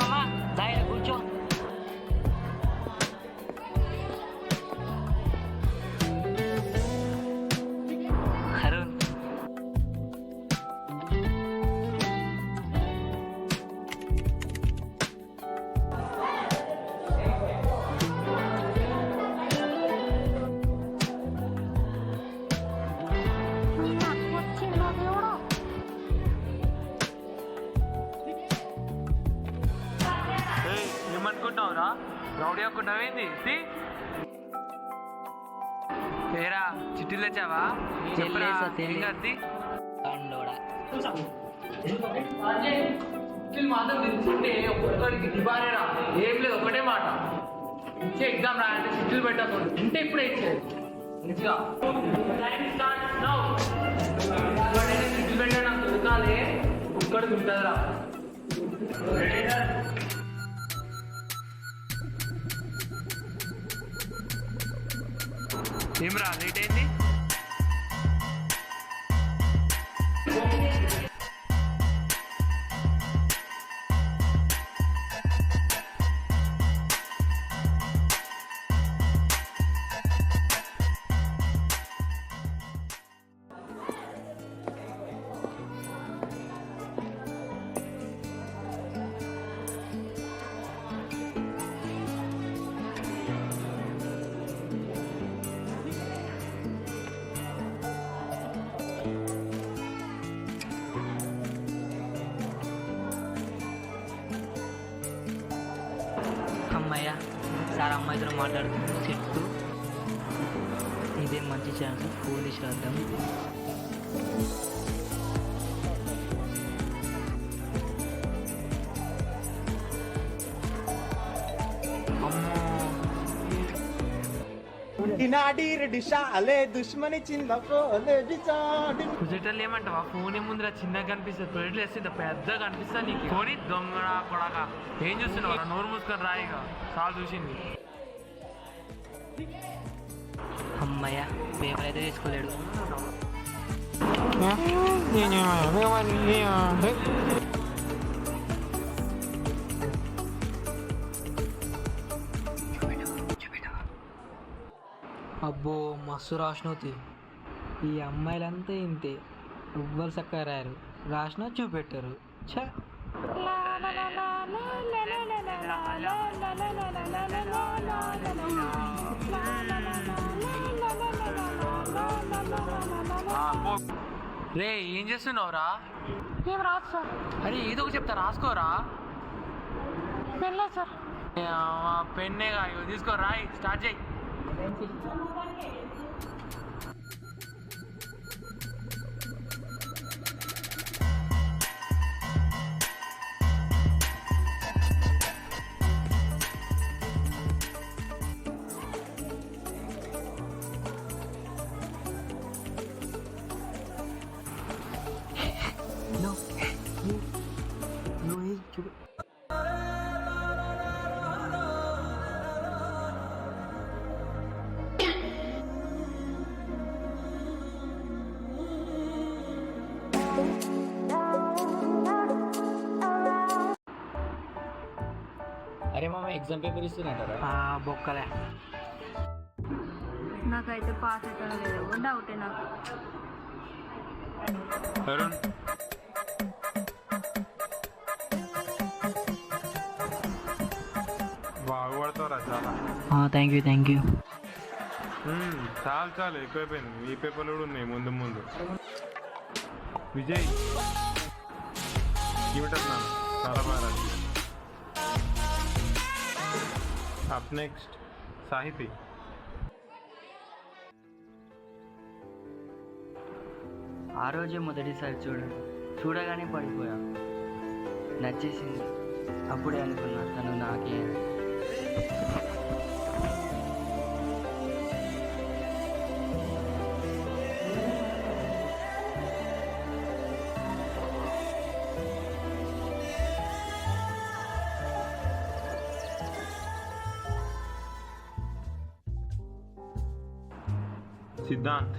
మామ దాయిలో కూర్చో. అరుణ్ ఏమనుకుంటున్నావురా? రౌడీ అనుకుంటావేంది? ఏరా చిట్టీలు తెచ్చావా? చెప్పరా ఏంటి? మాత్రం తెలుసుకుంటే ఒక్కొక్కరికి దిబారేరా. ఏం లేదు, ఒకటే మాట, ఇచ్చే ఎగ్జామ్ రాయాలంటే చిట్టీలు పెట్టకూడదు. ఉంటే ఇప్పుడే ఇచ్చేది మంచిగా చిట్టీలు పెట్టా నాకు దొరకాలి. ఒక్కడికి ఉంటుందిరా. ఏమరా లేట్ అయింది? అమ్మయ్య సార్ అమ్మాయితో మాట్లాడుతూ చెట్టు. ఇదే మంచి ఛాన్స్, ఫోన్ తీసి రాద్దాం. ప్రొజెక్టర్లు ఏమంటావా? ఫోన్ ఏముందిరా, చిన్నగా కనిపిస్తుంది. ప్రొజెక్టర్లు వేస్తే పెద్దగా కనిపిస్తా నీకు. ఫోన్ దొంగ కొడగా ఏం చూస్తున్నావు? నోరు మూసుకొని రాయిగా, చాలు చూసింది. అమ్మయ్య పేపర్ అయితే తీసుకోలేడు. అబ్బో మస్తు రాసినవుతి. ఈ అమ్మాయిలంతా ఇంతే, ఎవ్వరు చక్కగా రాయరు. రాసినా చూపెట్టారు. ఛ రే ఏం చేస్తున్నావురా? ఏం రాదు సార్. అరే ఏదో ఒక చెప్తా, రాసుకోరా. పెళ్ళే సార్. పెన్నేగా, ఇగో తీసుకో, రాయి, స్టార్ట్ చేయి. అరే మామ ఎగ్జామ్ పేపర్ ఇస్తున్నట్టారా? బొక్కలే. నాకైతే పాస్ అవుతానో లేదో డౌటే నాకు. అరుణ్ బాగుపడతావురా చాలా. Thank you thank you. చాలు చాలు, ఎక్కువైపోయింది. ఈ పేపర్లు కూడా ఉన్నాయి ముందు ముందు. విజయ్ ఇవిటన్నాను, చాలా బాగా రాదు. Up next Sahithi. ఆ రోజే మొదటిసారి చూడగానే పడిపోయా. నచ్చేసింది. అప్పుడే అనుకున్నా తను నాకే. సిద్ధాంత్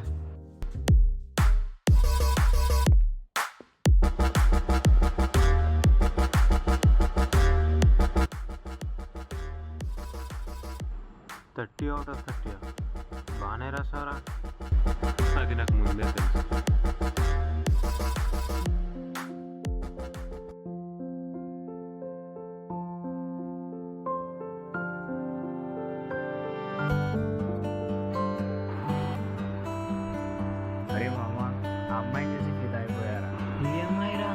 30 out of 30 బాగానే రాసారా. అది నాకు ముందే తెలుసు. అరే మామ, ఆ అమ్మాయిని చూసి ఫిదా అయిపోయారా? ఈ అమ్మాయిరా?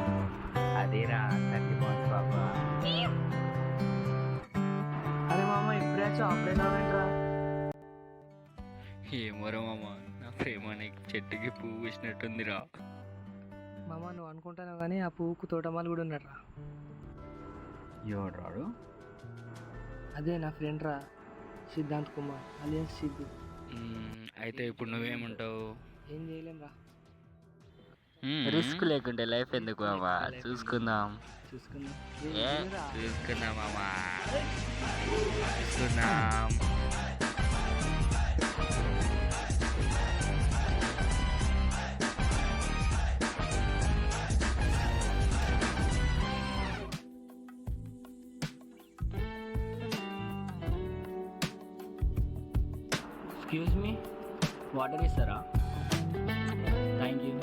అదేరా 30 months పాప. అరే మామ ఇప్పుడే అప్పుడే నావేంట్రా? ఏమోరా మామ, నా ప్రేమ నీకు చెట్టుకి పువ్వు వేసినట్టుందిరా. మామ నువ్వు అనుకుంటాను కానీ ఆ పువ్వుకు తోటమాలు కూడా ఉన్నట్రా. ఎవడు రాడు? అదే నా ఫ్రెండ్ రా, సిద్ధాంత్ కుమార్ అలియన్స్ సిద్ధు. అయితే ఇప్పుడు నువ్వేమంటావు? ఏం చేయలేం రా. రిస్క్ లేకుంటే లైఫ్ ఎందుకు మామా, చూసుకుందాం. చూసుకుందాం. చూసుకుందాం మామా, చూసుకుందాం. ఎక్స్క్యూజ్ మీ, వాటర్ ఇస్తారా? Thank you.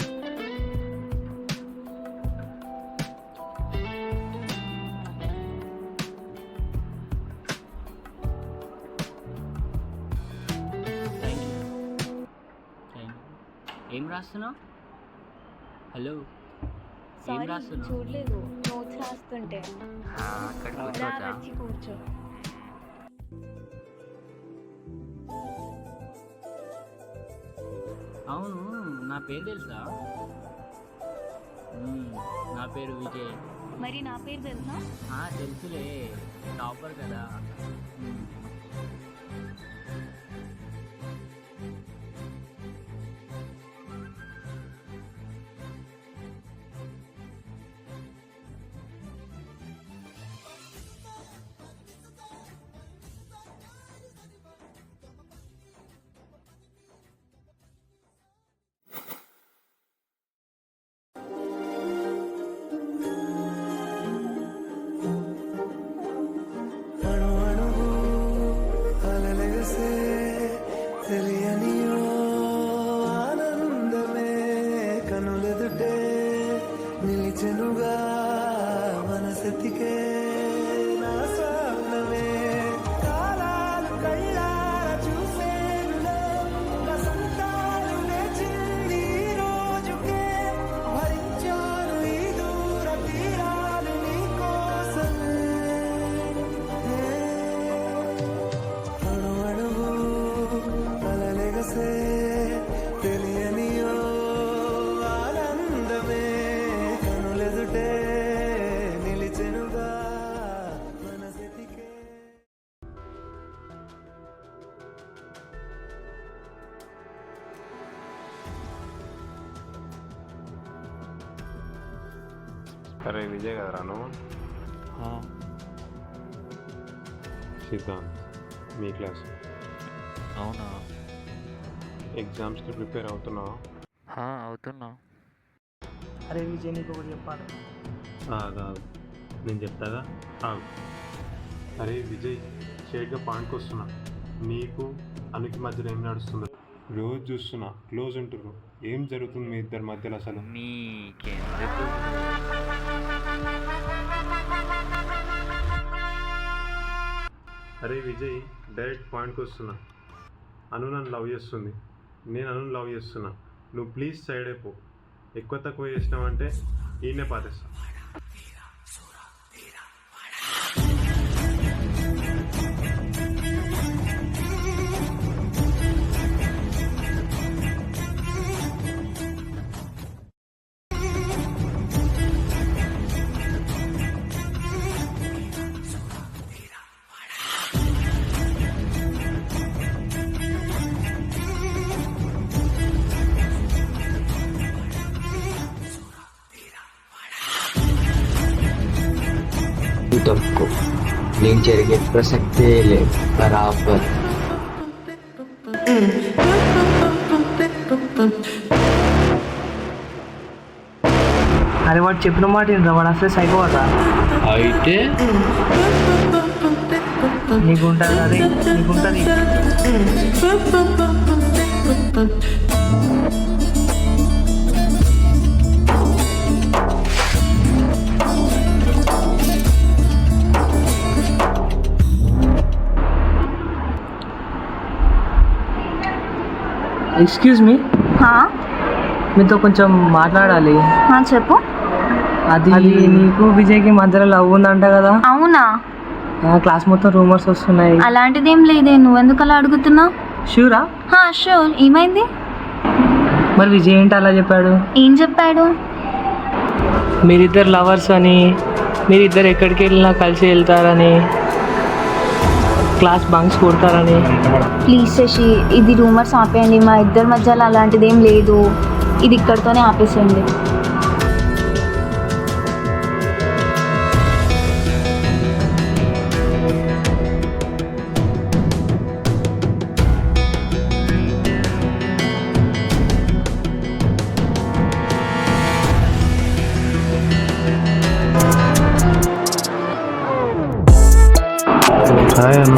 Thank you. ఏం రాస్తున్నావు? హలో, ఏం సారీ రాస్తున్నావు? చూడలేదు, నోట్స్ రాస్తుంటే. అక్కడ రా, కూర్చోవచ్చా? వచ్చి కూర్చో. అవును, నా పేరు తెలుసా? నా పేరు విజయ్. మరి నా పేరు తెలుసా? తెలుసులే, టాపర్ కదా. తెలియనియో ఆనందమే కనులెదుటే నిలిచెనుగా మనసెతికే నా స్వప్నమే కాలాలు కళ్ళార చూసేనులే వసంతాలు వేచింది ఈ రోజుకే భరించాను ఈ దూర తీరాలు నీ కోసమే అణు అణువు అలలెగసే తెలియనియో ఆనందమే కనులెదుటే నిలిచెనుగా మనసెతికే. అరే విజయ్ కదరా నువ్వు? సిద్ధాంత్, మీ క్లాస్. అవునా? ఎగ్జామ్స్కి ప్రిపేర్ అవుతున్నావా? అవుతున్నా. అరే విజయ్, నీకు ఒకటి చెప్పాలి. కాదు, నేను చెప్తాగా. అరే విజయ్, షేడ్గా పాయింట్కి వస్తున్నా. నీకు అనుకి మధ్యలో ఏం నడుస్తుందో రోజు చూస్తున్నా. క్లోజ్ ఉంటున్నారు. ఏం జరుగుతుంది మీ ఇద్దరి మధ్యలో అసలు? నీకెందుకు? అరే విజయ్, డైరెక్ట్ పాయింట్కి వస్తున్నా. అను నన్ను లవ్ చేస్తుంది, నేను అను లవ్ చేస్తున్నా. నువ్వు ప్లీజ్ సైడ్ అయిపో. ఎక్కువ తక్కువ చేసినావంటే ఈయనే పారేస్తా. తప్పు నేను జరిగే ప్రసక్తే లేదు. బరాబర్. అరే వాడు చెప్పిన మాట ఏంట్రా, వాడు అసలు సైకోవా? అయితే నీకుంటుంది అదే నీకుంటుంది. ఎక్స్క్యూజ్ మీ, మీతో కొంచెం మాట్లాడాలి. చెప్పు. అది నీకు విజయ్కి మధ్యలో లవ్ ఉందంట కదా? అవునా? క్లాస్ మొత్తం రూమర్స్ వస్తున్నాయి. అలాంటిదేం లేదే, నువ్వెందుకు అలా అడుగుతున్నావు? షూరా? షూర్. ఏమైంది? మరి విజయ్ ఏంటి అలా చెప్పాడు? ఏం చెప్పాడు? మీరిద్దరు లవర్స్ అని, మీరిద్దరు ఎక్కడికి వెళ్ళినా కలిసి వెళ్తారని, క్లాస్ బంక్స్ కొడతారని. ప్లీజ్ శశి, ఇది రూమర్స్ ఆపేయండి. మా ఇద్దరి మధ్యలో అలాంటిదేం లేదు. ఇది ఇక్కడితోనే ఆపేసేయండి. హాయ్ అన్న.